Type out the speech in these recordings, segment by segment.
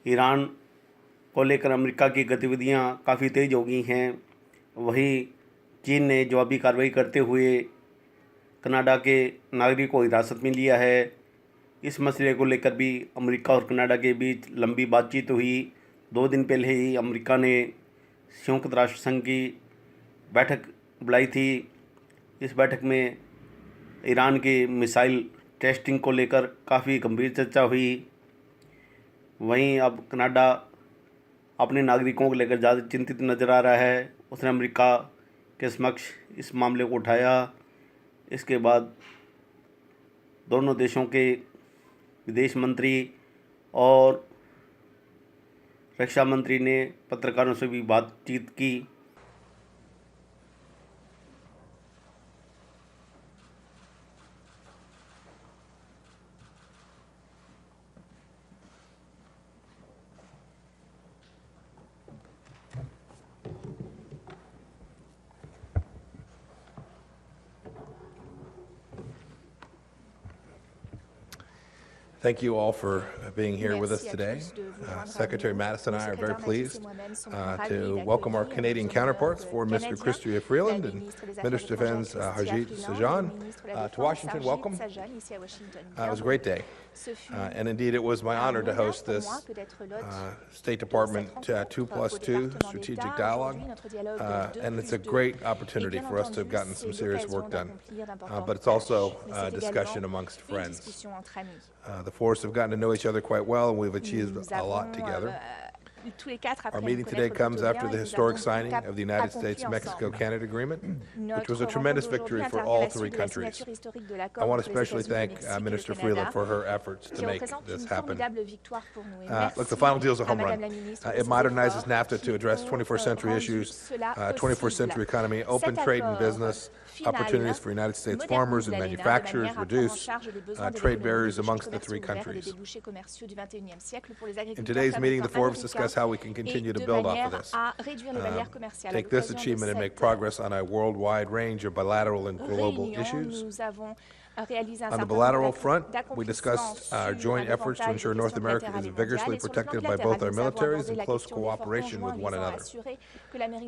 Iran को लेकर America की गतिविधियां काफ़ी तेज़ हो गई हैं। वहीं चीन ने जवाबी कार्रवाई करते हुए कनाडा के नागरिक को हिरासत में लिया है। इस मसले को लेकर भी अमेरिका और कनाडा के बीच लंबी बातचीत हुई। 2 दिन पहले ही अमेरिका ने संयुक्त राष्ट्र संघ की बैठक बुलाई थी। इस बैठक में ईरान की मिसाइल टेस्टिंग को लेकर काफ़ी गंभीर चर्चा हुई। वहीं अब कनाडा अपने नागरिकों को लेकर ज़्यादा चिंतित नज़र आ रहा है। उसने अमेरिका के समक्ष इस मामले को उठाया। इसके बाद दोनों देशों के विदेश मंत्री और रक्षा मंत्री ने पत्रकारों से भी बातचीत की। Thank you all for being here with us today. Secretary Mattis and I are very pleased to welcome our Canadian counterparts, Foreign Minister Chrystia Freeland and Minister of Defense Harjit Sajjan to Washington. Welcome. It was a great day. And indeed, it was my honor to host this State Department 2+2 strategic dialogue. And it's a great opportunity for us to have gotten some serious work done. But it's also a discussion amongst friends. The four have gotten to know each other quite well, and we've achieved a lot together. Our meeting today comes after the historic signing of the United States-Mexico-Canada Agreement, which was a tremendous victory for all three countries. I want to especially thank Minister Freeland for her efforts to make this happen. Look, the final deal is a home run. It modernizes NAFTA to address 21st century issues, 21st century economy, open trade and business, opportunities for United States farmers and manufacturers, reduce trade barriers amongst the three countries. In today's meeting, the four of us discuss how we can continue to build off of this, take this achievement and make progress on a worldwide range of bilateral and global issues. On the bilateral front, we discussed our joint efforts to ensure North America is vigorously protected by both our militaries in close cooperation with one another.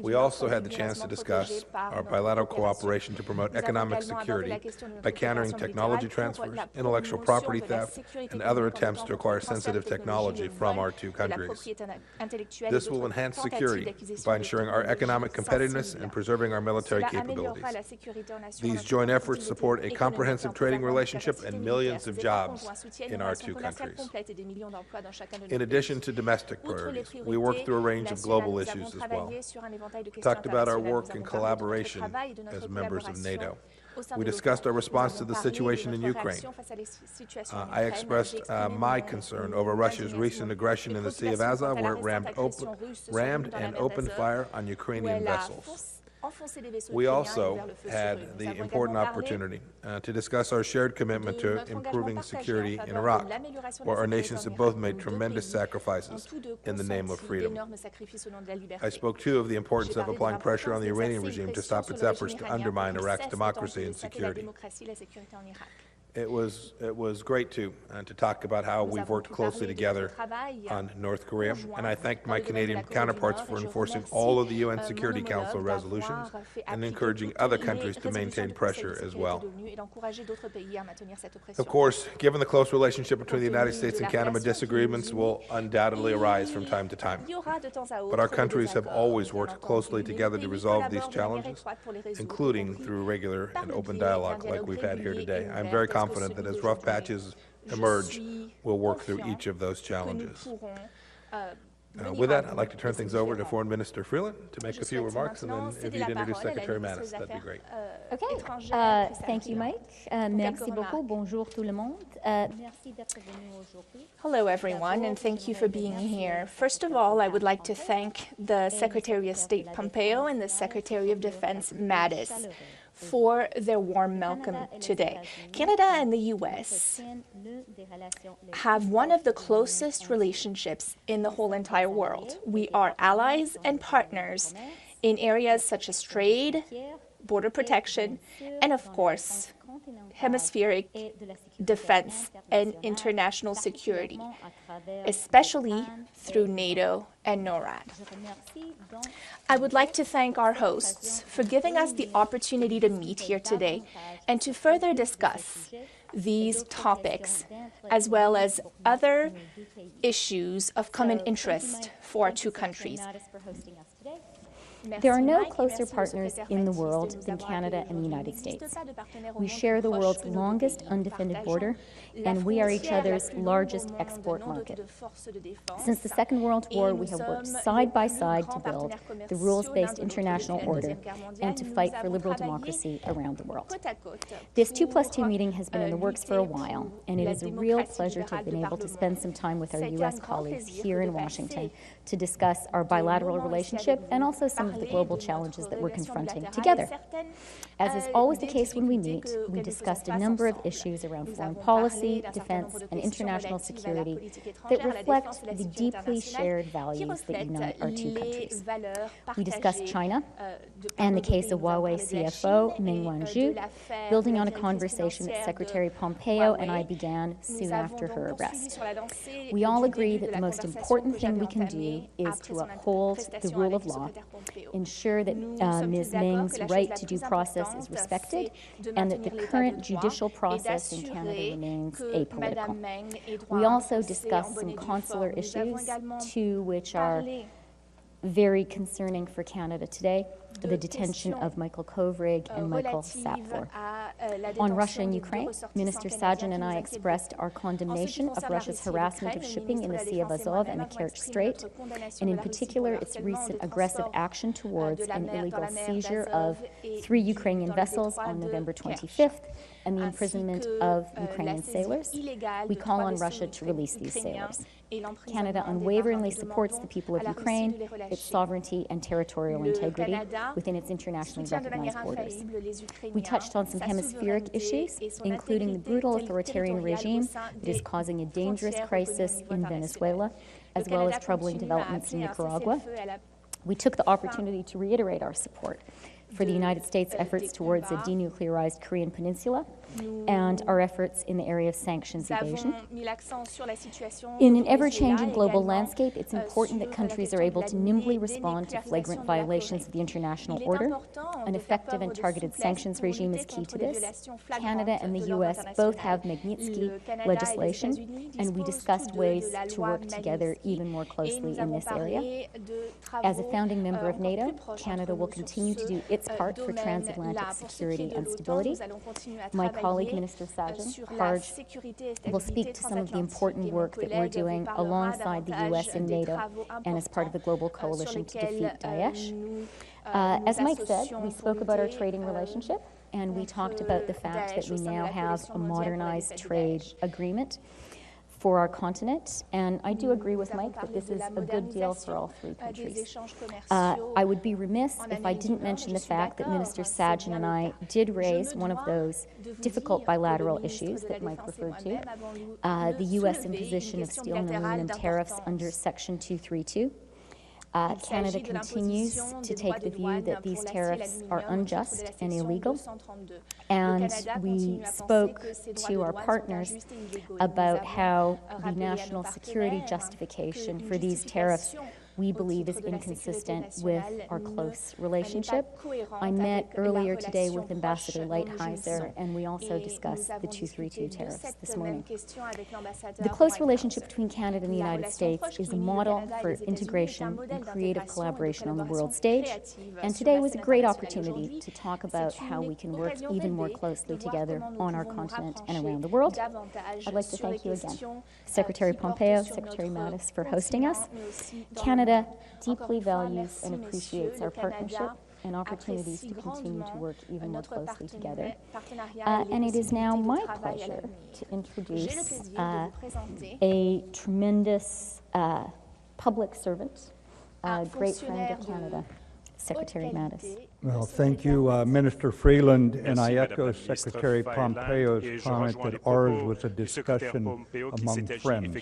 We also had the chance to discuss our bilateral cooperation to promote economic security by countering technology transfers, intellectual property theft, and other attempts to acquire sensitive technology from our two countries. This will enhance security by ensuring our economic competitiveness and preserving our military capabilities. These joint efforts support a comprehensive trading relationship and millions of jobs in our two countries. In addition to domestic priorities, we worked through a range of global issues as well. We talked about our work in collaboration as members of NATO. We discussed our response to the situation in Ukraine. I expressed my concern over Russia's recent aggression in the Sea of Azov, where it rammed and opened fire on Ukrainian vessels. We also had the important opportunity to discuss our shared commitment to improving security in Iraq, where our nations have both made tremendous sacrifices in the name of freedom. I spoke, too, of the importance of applying pressure on the Iranian regime to stop its efforts to undermine Iraq's democracy and security. It was great to talk about how we've worked closely together on North Korea, and I thanked my Canadian counterparts for enforcing all of the UN Security Council resolutions and encouraging other countries to maintain pressure as well. Of course, given the close relationship between the United States and Canada, disagreements will undoubtedly arise from time to time. But our countries have always worked closely together to resolve these challenges, including through regular and open dialogue like we've had here today. I'm very confident that as rough patches emerge, we'll work through each of those challenges. With that, I'd like to turn things over to Foreign Minister Freeland to make a few remarks, and then if you'd introduce Secretary Mattis, that'd be great. Okay. Thank you, Mike. Merci beaucoup. Bonjour tout le monde. Merci d'être venu aujourd'hui. Hello, everyone, and thank you for being here. First of all, I would like to thank the Secretary of State Pompeo and the Secretary of Defense Mattis for their warm welcome today. Canada and the U.S. have one of the closest relationships in the whole entire world. We are allies and partners in areas such as trade, border protection, and of course, hemispheric defense and international security, especially through NATO and NORAD. I would like to thank our hosts for giving us the opportunity to meet here today and to further discuss these topics, as well as other issues of common interest for our two countries. There are no closer partners in the world than Canada and the United States. We share the world's longest undefended border, and we are each other's largest export market. Since the Second World War, we have worked side by side to build the rules-based international order and to fight for liberal democracy around the world. This 2+2 meeting has been in the works for a while, and it is a real pleasure to have been able to spend some time with our U.S. colleagues here in Washington to discuss our bilateral relationship and also some of the global challenges that we're confronting together. As is always the case when we meet, we discussed a number of issues around foreign policy, defense, and international security that reflect the deeply shared values that unite our two countries. We discussed China and the case of Huawei CFO Meng Wanzhou, building on a conversation that Secretary Pompeo and I began soon after her arrest. We all agree that the most important thing we can do is to uphold the rule of law, ensure that Ms. Meng's right to due process is respected, and that the current judicial process in Canada remains apolitical. We also discussed some consular issues, two which are very concerning for Canada today: the detention of Michael Kovrig and Michael Sapfor. On Russia and Ukraine, Minister Sajjan and I expressed our condemnation of Russia's harassment of shipping in the Sea of Azov and the Kerch Strait, and in particular its recent aggressive action towards an illegal seizure of 3 Ukrainian vessels on November 25th and the imprisonment of Ukrainian sailors. We call on Russia to release these sailors. Canada unwaveringly supports the people of Ukraine, its sovereignty and territorial integrity within its internationally recognized borders. We touched on some hemispheric issues, including the brutal authoritarian regime that is causing a dangerous crisis in Venezuela, as well as troubling developments in Nicaragua. We took the opportunity to reiterate our support for the United States' efforts towards a denuclearized Korean peninsula and our efforts in the area of sanctions evasion. In an ever-changing global landscape, it's important that countries are able to nimbly respond to flagrant violations of the international order. An effective and targeted sanctions regime is key to this. Canada and the U.S. both have Magnitsky legislation, and we discussed ways to work together even more closely in this area. As a founding member of NATO, Canada will continue to do its part for transatlantic security and stability. My colleague, Minister Sajjan, Harj, will speak to some of the important work that we're doing alongside the U.S. and NATO and as part of the global coalition to defeat Daesh. As Mike said, we spoke about our trading relationship, and we talked about the fact that we now have a modernized trade agreement for our continent, and I do agree with Mike that this is a good deal for all 3 countries. I would be remiss if I didn't mention the fact that Minister Sajjan and I did raise one of those difficult bilateral issues that Mike referred to, the U.S. imposition of steel and aluminum tariffs under Section 232. Canada continues to take the view that these tariffs are unjust and illegal, and we spoke to our partners about how the national security justification for these tariffs we believe is inconsistent with our close relationship. I met earlier today with Ambassador Lighthizer, and we also discussed the 232 tariffs this morning. The close relationship between Canada and the United States is a model for integration and creative collaboration on the world stage, and today was a great opportunity to talk about how we can work even more closely together on our continent and around the world. I'd like to thank you again, Secretary Pompeo, Secretary Mattis, for hosting us. Canada deeply values and appreciates our partnership and opportunities to continue to work even more closely together. And it is now my pleasure to introduce a tremendous public servant, a great friend of Canada, Secretary Mattis. Well, thank you, Minister Freeland, and I echo Secretary Pompeo's comment that ours was a discussion among friends.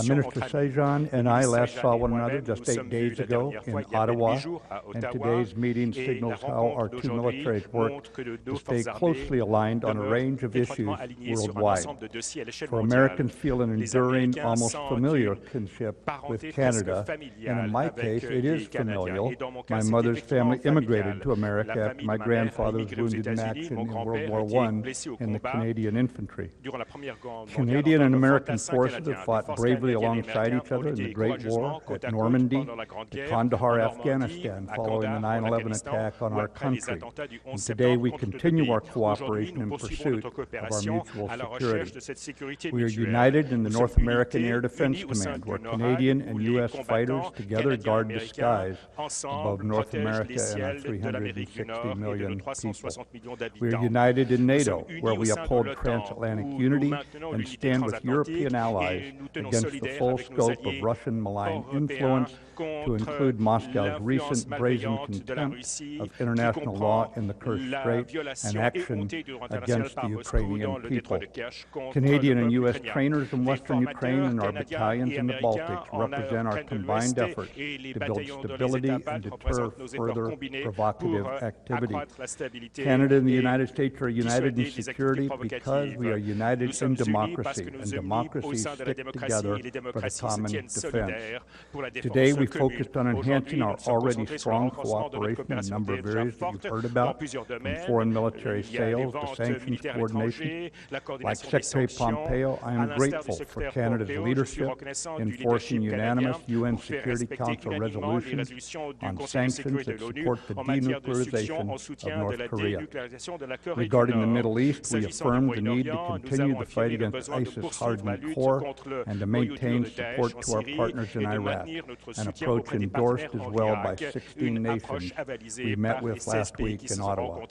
Minister Sejan and I last saw one another just 8 days ago in Ottawa, and today's meeting signals how our two militaries work to stay closely aligned on a range of issues worldwide. For Americans feel an enduring, almost familiar kinship with Canada, and in my case, it is familial. My mother's family immigrated to America after my grandfather was wounded in action in World War I in the Canadian infantry. Canadian and American forces have fought bravely alongside each other in the Great War, at Normandy, at Kandahar, Afghanistan, following the 9/11 attack on our country. And today we continue our cooperation in pursuit of our mutual security. We are united in the North American Air Defense Command, where Canadian and U.S. fighters together guard the skies above North America and our 360 million people. We are united in NATO, where we uphold transatlantic unity and stand with European allies against the full scope of Russian malign influence, to include Moscow's recent brazen contempt of international law in the Kerch Strait and action against the Ukrainian people. Canadian and U.S. trainers in Western Ukraine and our battalions in the Baltics represent our combined efforts to build stability and deter further provocative activity. Canada and the United States are united in security because we are united in democracy, and democracies stick together for the common defense. Today, we focused on enhancing our already strong cooperation in a number of areas that you've heard about, from foreign military sales to sanctions coordination. Like Secretary Pompeo, I am grateful for Canada's leadership in forcing unanimous UN Security Council resolutions on sanctions that support the denuclearization of North Korea. Regarding the Middle East, we affirmed the need to continue the fight against ISIS-hardened core and to maintain support to our partners in Iraq, an approach endorsed as well by 16 nations we met with last week in Ottawa.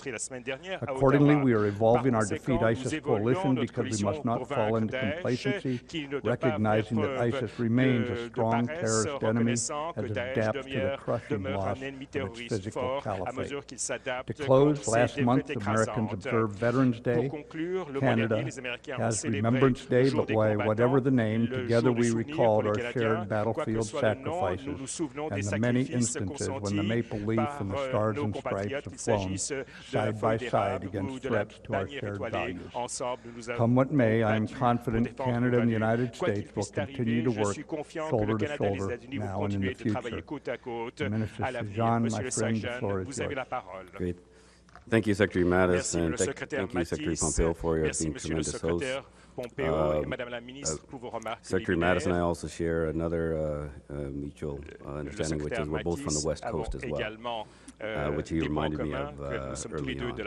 Accordingly, we are evolving our Defeat ISIS coalition because we must not fall into complacency, recognizing that ISIS remains a strong terrorist enemy as it adapts to the crushing loss of its physical caliphate. To close, last month, Americans observed Veterans Day. Canada has Remembrance Day, but whatever the name, together we recalled our shared battlefield sacrifices and the many instances when the maple leaf and the stars and stripes have flown side by side against threats to our shared values. Come what may, I am confident Canada and the United States will continue to work shoulder to shoulder now and in the future. Minister Sejan, my friend, the floor is yours. Great. Thank you, Secretary Mattis, and thank you, Secretary Pompeo, for your being tremendous host. Secretary Mattis and I also share another mutual understanding, which is we're both from the West Coast as well, which he reminded me of early on.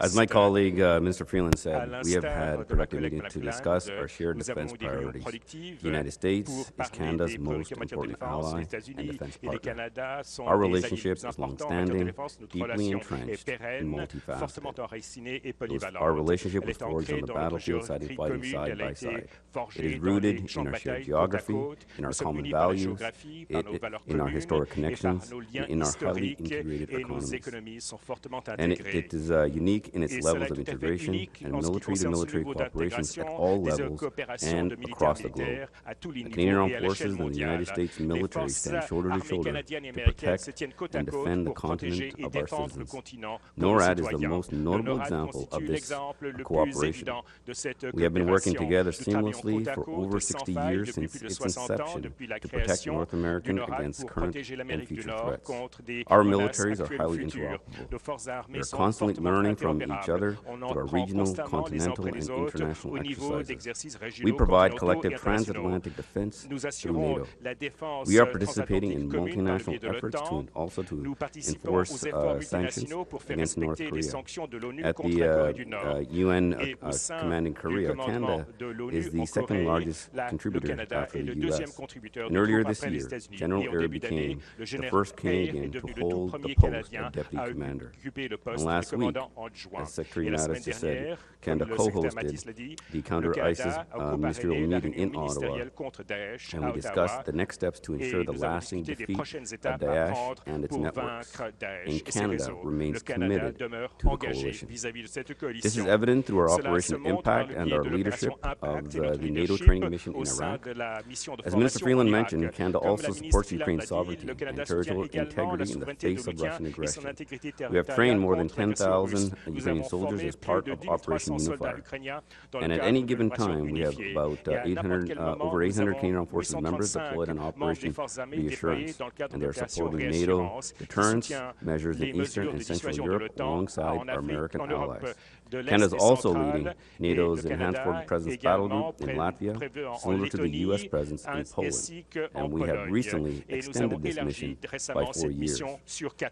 As my colleague, Minister Freeland said, we have had productive meetings to discuss our shared defense priorities. The United States is Canada's most important ally and defense partner. Our relationship is long-standing, deeply entrenched, and multifaceted. Our relationship was forged on the battlefield side by side. It is rooted in our shared geography, in our common values, in our historic connections, and in our highly integrated economies. And it is unique in its levels of integration and military-to-military cooperation at all levels and across the globe. The Canadian Armed Forces and the United States military stand shoulder to shoulder to protect and defend the continent of our citizens. NORAD is the most notable example of this cooperation. We have been working together seamlessly for over 60 years since its inception to protect North America against current and future threats. Our militaries are highly interoperable. We are constantly learning from each other through our regional, continental, and international exercises. We provide collective transatlantic defense through NATO. We are participating in multinational efforts to enforce sanctions against North Korea. At the UN command in Korea, Canada Canada is the second largest contributor after the U.S. And earlier this year, General Eyre became the first Canadian to hold the post of Deputy Commander. And last week, as Secretary Mattis just said, Canada co-hosted the Counter-ISIS ministerial meeting in Ottawa, and we discussed the next steps to ensure the lasting defeat of Daesh and its networks. And Canada remains committed to the coalition. This is evident through our Operation Impact and our leadership of the NATO training mission in Iraq. As Minister Freeland mentioned, Canada also supports Ukraine's sovereignty and territorial integrity in the face of Russian aggression. We have trained more than 10,000 Ukrainian soldiers as part of Operation Unifier. And at any given time, we have about over 800 Canadian Armed Forces members deployed in Operation Reassurance, and they are supporting NATO deterrence measures in Eastern and Central Europe alongside our American allies. Canada is also leading NATO's Enhanced Forward Presence Battle Group in Latvia, similar to the U.S. presence in Poland, and we have recently extended this mission by 4 years.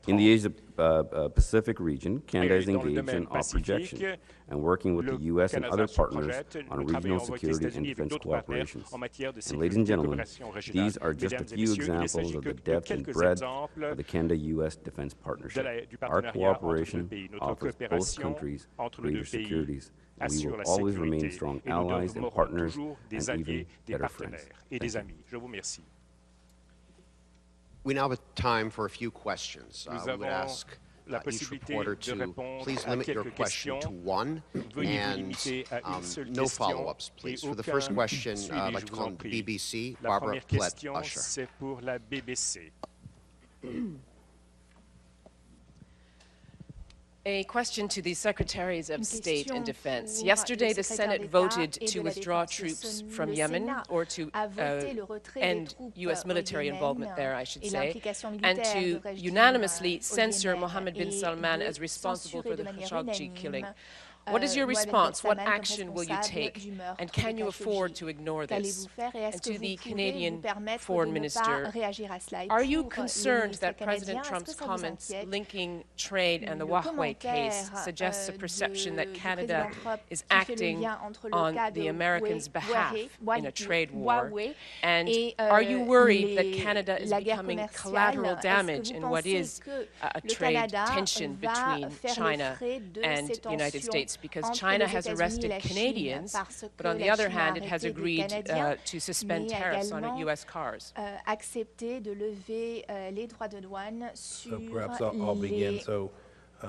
In the Asia-Pacific region, Canada is engaged in OPROJECTION and working with the U.S. and other partners on regional security and defense cooperations. And ladies and gentlemen, these are just a few examples of the depth and breadth of the Canada-U.S. defense partnership. Our cooperation offers both countries greater securities, and we will always remain strong allies and partners and even better friends. We now have time for a few questions. We would ask each reporter to please limit your question to one and no follow-ups, please. For the first question, I'd like to call on the BBC, Barbara Plett-Usher. A question to the Secretaries of State and Defense. Yesterday, the Senate voted to withdraw troops from Yemen, or to end U.S. military involvement there, I should say, and to unanimously censor Mohammed bin Salman as responsible for the Khashoggi killing. What is your response? What action will you take? And can you afford to ignore this? And to the Canadian Foreign Minister, are you concerned that President Trump's comments linking trade and the Huawei case suggests a perception that Canada is acting on the Americans' behalf in a trade war? And are you worried that Canada is becoming collateral damage in what is a trade tension between China and the United States? Because China has arrested Canadians, but on the other hand, it has agreed to suspend tariffs on U.S. cars. Perhaps I'll begin.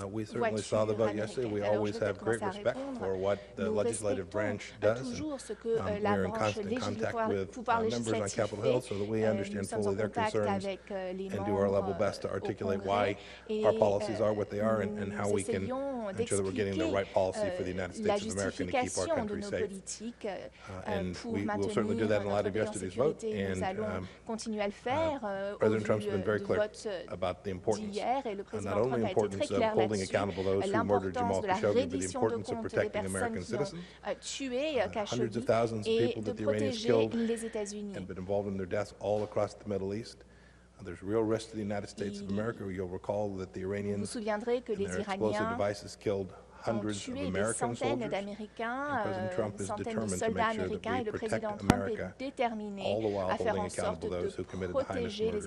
We certainly saw the vote yesterday. We always have great respect for what the legislative branch does. And we're in constant contact with members on Capitol Hill so that we understand fully their concerns and do our level best to articulate why our policies are what they are and how we can ensure that we're getting the right policy for the United States of America and to keep our country safe. And we will certainly do that in light of yesterday's vote. And President Trump's been very clear about the importance, not only the importance of holding accountable those who murdered Jamal Khashoggi, but the importance of protecting American citizens. Hundreds of thousands of people that the Iranians killed and been involved in their deaths all across the Middle East. There's real risk to the United States of America. You'll recall that the Iranians and their explosive devices killed hundreds of American soldiers, and President Trump is determined to make sure that we protect America, all the while holding accountable those who committed the heinous murder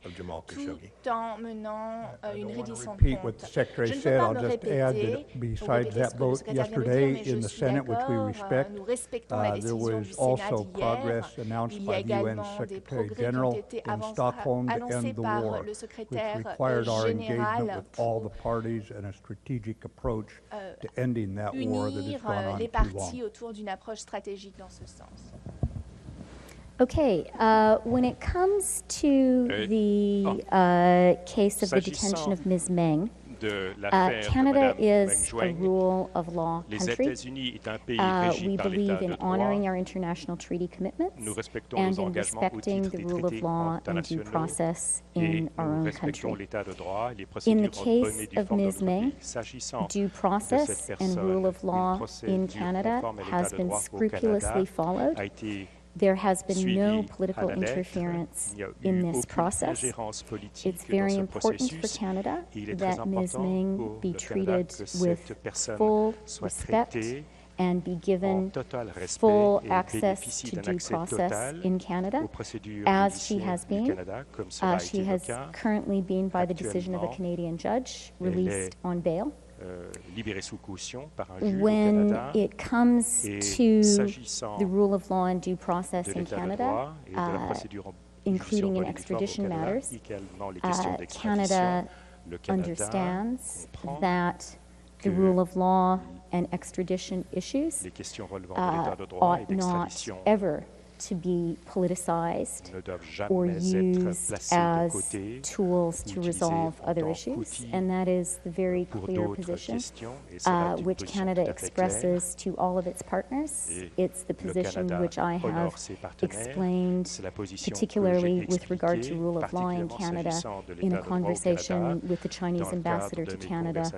of Jamal Khashoggi. I don't want to repeat what the Secretary said. I'll just add that besides that vote yesterday in the Senate, which we respect, there was also progress announced by the UN Secretary General in Stockholm to end the war, which required our engagement with all the parties and a strategic approach to ending that war that has gone on too long. Okay, when it comes to the case of the detention of Ms. Meng, Canada is a rule of law country. We believe in honoring our international treaty commitments and in respecting the rule of law and due process in our own country. In the case of Ms. Meng, due process and rule of law in Canada has been scrupulously followed. There has been no political interference in this process. It's very important for Canada that Ms. Meng be treated with full respect and be given full access to due process in Canada, as she has been. She has currently been, by the decision of a Canadian judge, released on bail. When it comes to the rule of law and due process in Canada, including in extradition matters, Canada understands that the rule of law and extradition issues ought not ever to be politicized or used as tools to resolve other issues. And that is the very clear position which Canada expresses to all of its partners. It's the position which I have explained, particularly with regard to rule of law in Canada, in a conversation with the Chinese ambassador to Canada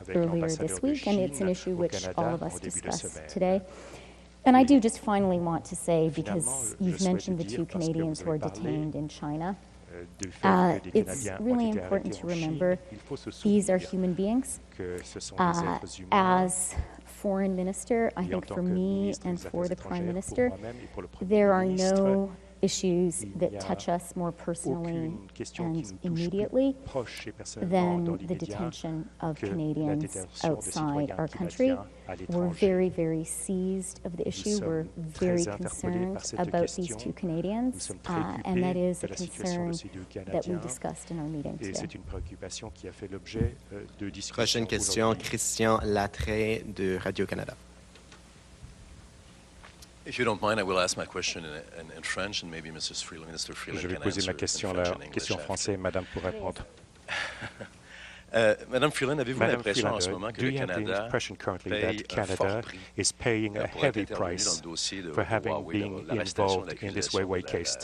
earlier this week. And it's an issue which all of us discuss today. And I do just finally want to say, because you've mentioned the 2 Canadians who are detained in China, it's really important to remember these are human beings. As Foreign Minister, I think for me and for the Prime Minister, there are no issues that touch us more personally and immediately than the detention of Canadians outside our country. We're very, very seized of the issue. We're very concerned about these 2 Canadians, and that is a concern that we discussed in our meeting today. Prochaine question, Christian Latray de Radio-Canada. If you don't mind, I will ask my question in French, and maybe Mrs. Freeland, Mr. Freeland, Je vais poser ma question en français, Madame pour répondre. Madame Freeland, avez-vous l'impression en ce moment que le Canada paye un fort prix is paying a heavy price for having been involved in this Huawei case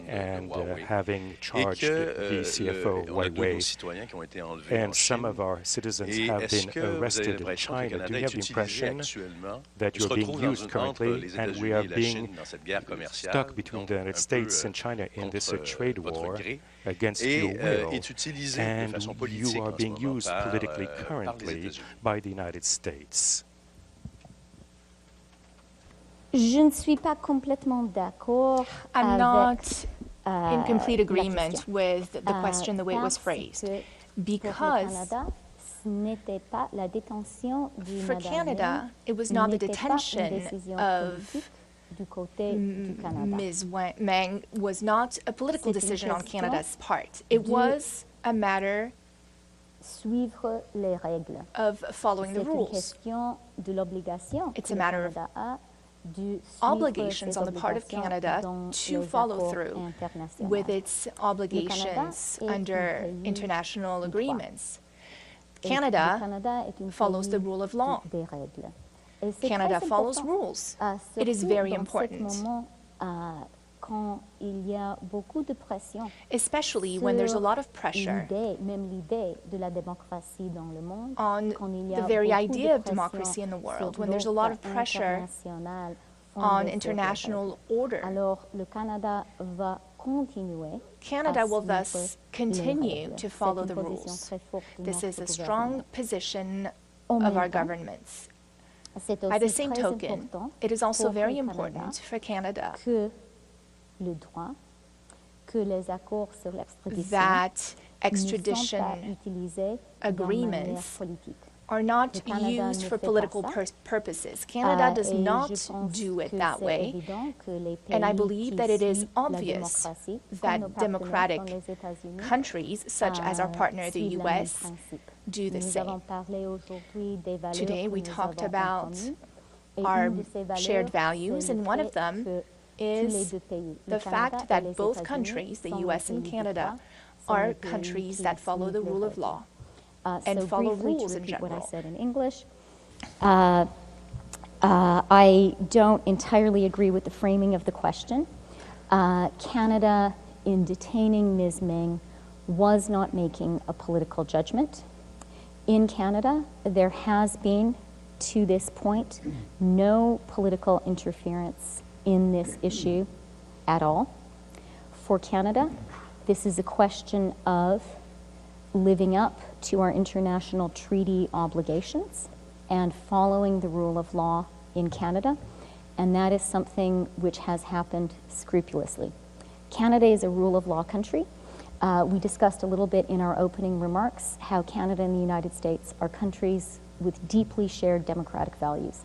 and having charged the CFO Huawei, and some of our citizens have been arrested in China? Do you have the impression that you're being used currently and we are being stuck between the United States and China in this trade war against your will, and you are being used politically currently by the United States? Je ne suis pas complètement d'accord. I'm not in complete agreement with the question, the way it was phrased, because for Canada, it was not the detention of Ms. Meng was not a political decision on Canada's part. It was a matter of following the rules. It's a matter of obligations on the part of Canada to follow through with its obligations under international agreements. Canada follows the rule of law. Canada follows rules. It is very important, especially when there's a lot of pressure on the very idea of democracy in the world, when there's a lot of pressure on international order. Canada will thus continue to follow the rules. This is a strong position of our governments. By the same token, it is also very important for Canada that extradition agreements are not used for political purposes. Canada does not do it that way, and I believe that it is obvious that democratic countries, such as our partner, the U.S., do the same. Today we talked about our shared values, and one of them is the fact that both countries, the U.S. and Canada, are countries that follow the rule of law and follow rules in general. What I said in English, I don't entirely agree with the framing of the question. Canada, in detaining Ms. Meng, was not making a political judgment. In Canada, there has been, to this point, no political interference in this issue at all. For Canada, this is a question of living up to our international treaty obligations and following the rule of law in Canada, and that is something which has happened scrupulously. Canada is a rule of law country. We discussed a little bit in our opening remarks how Canada and the United States are countries with deeply shared democratic values.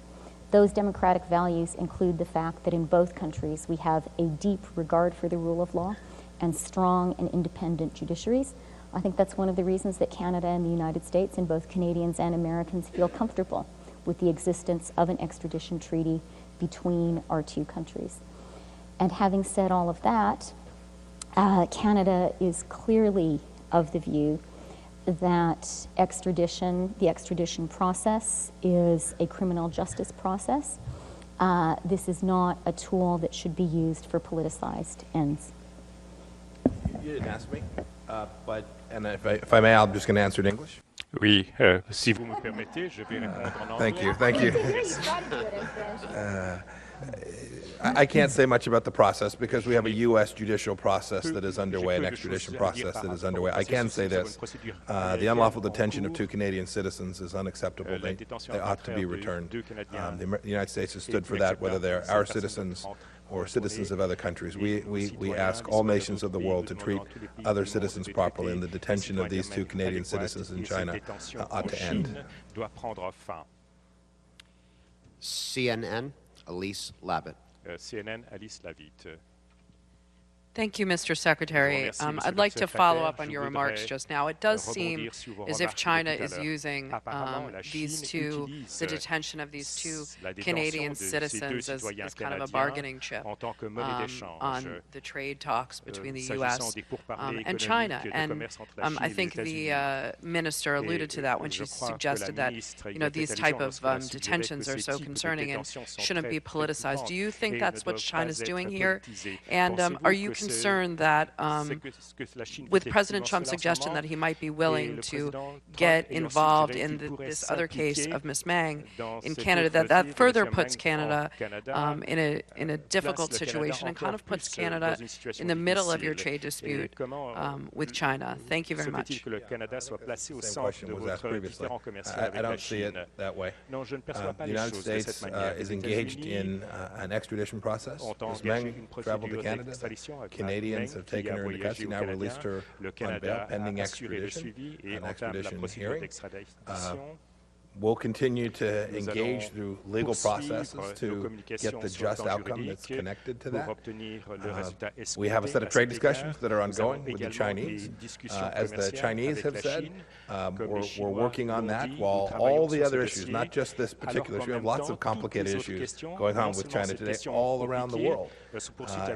Those democratic values include the fact that in both countries we have a deep regard for the rule of law and strong and independent judiciaries. I think that's one of the reasons that Canada and the United States, and both Canadians and Americans, feel comfortable with the existence of an extradition treaty between our two countries. And having said all of that, Canada is clearly of the view that the extradition process is a criminal justice process. This is not a tool that should be used for politicized ends. You didn't ask me, and if I may, I'm just going to answer in English. Oui, si vous me permettez, je vais répondre en anglais. Thank you. I can't say much about the process because we have a U.S. judicial process that is underway, an extradition process that is underway. I can say this, the unlawful detention of 2 Canadian citizens is unacceptable. They ought to be returned. The United States has stood for that, whether they're our citizens or citizens of other countries. We ask all nations of the world to treat other citizens properly, and the detention of these 2 Canadian citizens in China ought to end. CNN, Elise Labit. CNN, Alice Lavitte. Thank you, Mr. Secretary. I'd like to follow up on your remarks just now. It does seem as if China is using the detention of these 2 Canadian citizens as kind of a bargaining chip on the trade talks between the U.S. And China. And I think the minister alluded to that when she suggested that, these type of detentions are so concerning and shouldn't be politicized. Do you think that's what China's doing here? And are you concerned that with President Trump's suggestion that he might be willing to get involved in this other case of Ms. Meng in Canada, that further puts Canada in a difficult situation and kind of puts Canada in the middle of your trade dispute with China? Thank you very much. The same question was asked previously. I don't see it that way. The United States is engaged in an extradition process. Ms. Meng traveled to Canada. Canadians have taken her into custody, now released her on bail pending extradition, an extradition hearing. We'll continue to engage through legal processes to get the just outcome that's connected to that. We have a set of trade discussions that are ongoing with the Chinese. As the Chinese have said, we're working on that while all the other issues, not just this particular issue, we have lots of complicated issues going on with China today all around the world.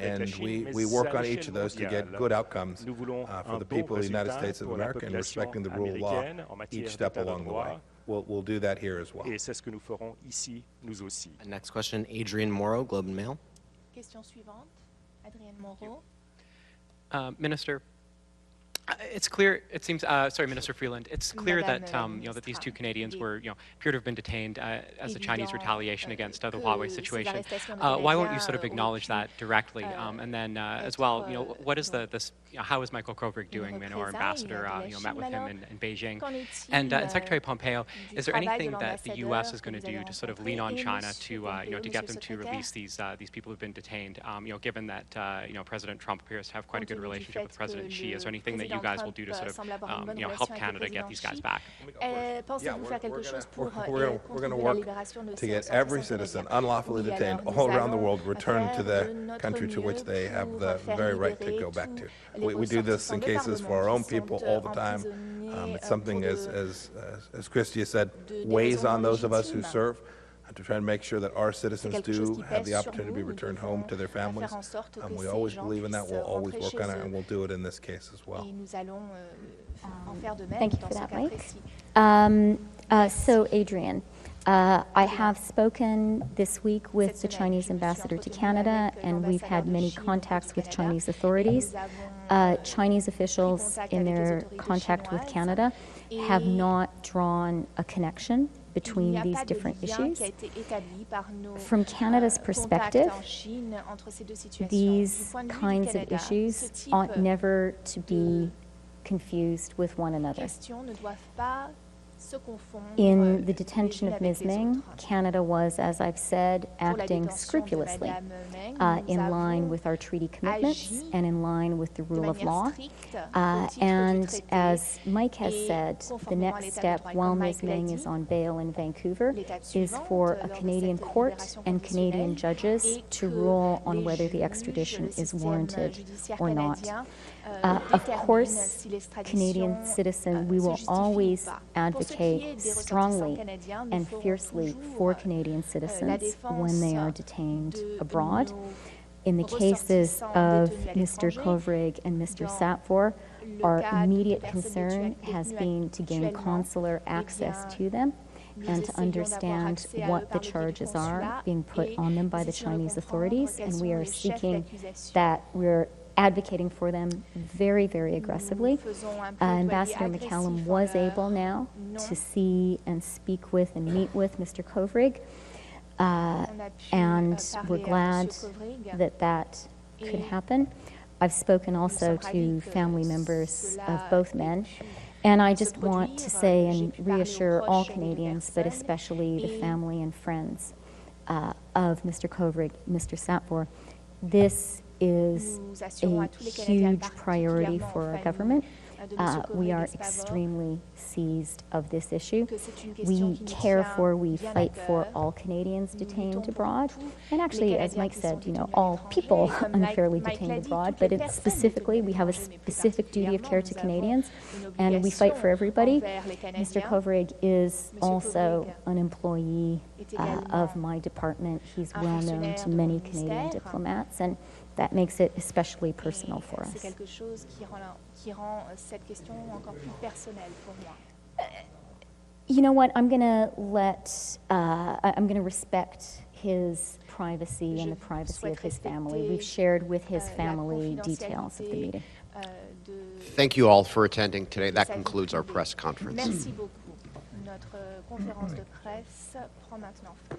And we work on each of those to get good outcomes for the people of the United States of America and respecting the rule of law each step along the way. We'll do that here as well. Next question, Adrienne Moreau, Globe and Mail. Question suivante, Adrienne Moreau. Minister, it's clear. It seems. Sorry, Minister Freeland. It's clear that that these 2 Canadians were appear to have been detained as a Chinese retaliation against the Huawei situation. Why won't you sort of acknowledge that directly? And then as well, what is how is Michael Kovrig doing? Our ambassador, met with him in Beijing. And Secretary Pompeo, is there anything that the U.S. is going to do to sort of lean on China to get them to release these people who've been detained? Given that President Trump appears to have quite a good relationship with President Xi, is there anything that you guys will do to sort of help Canada get these guys back? We're going to work to get every citizen unlawfully detained all around the world returned to the country to which they have the very right to go back to. We do this in cases for our own people all the time. It's something, as Christia said, weighs on those of us who serve to try and make sure that our citizens do have the opportunity to be returned home to their families. We always believe in that. We'll always work on it, and we'll do it in this case as well. Thank you for that, Mike. So, Adrienne, I have spoken this week with the Chinese ambassador to Canada, and we've had many contacts with Chinese authorities. Chinese officials, in their contact with Canada, have not drawn a connection between these different issues. From Canada's perspective, these kinds of issues ought never to be confused with one another. In the detention of Ms. Meng, Canada was, as I've said, acting scrupulously in line with our treaty commitments and in line with the rule of law. And as Mike has said, the next step while Ms. Meng is on bail in Vancouver is for a Canadian court and Canadian judges to rule on whether the extradition is warranted or not. Of course, Canadian citizen, we will always advocate strongly and fiercely for Canadian citizens when they are detained abroad. In the cases of Mr. Kovrig and Mr. Sapfor, our immediate concern has been to gain consular access to them and to understand what the charges are being put on them by the Chinese authorities. And we are seeking that, we're advocating for them very, very aggressively. Ambassador McCallum was able now to see and speak with and meet with Mr. Kovrig, and we're glad that that could happen. I've spoken also to family members of both men, and I just want to say and reassure all Canadians, but especially the family and friends of Mr. Kovrig, Mr. Sapfor, this is a huge priority for our government. We are extremely seized of this issue. We care for, we fight for all Canadians detained abroad. And actually, as Mike said, all people unfairly detained abroad, but specifically, we have a specific duty of care to Canadians, and we fight for everybody. Mr. Kovrig is also an employee of my department. He's well known to many Canadian diplomats, and that makes it especially personal for us. You know what? I'm going to respect his privacy and the privacy of his family. We've shared with his family details of the meeting. Thank you all for attending today. That concludes our press conference. Merci beaucoup. Notre conférence de presse prend maintenant fin.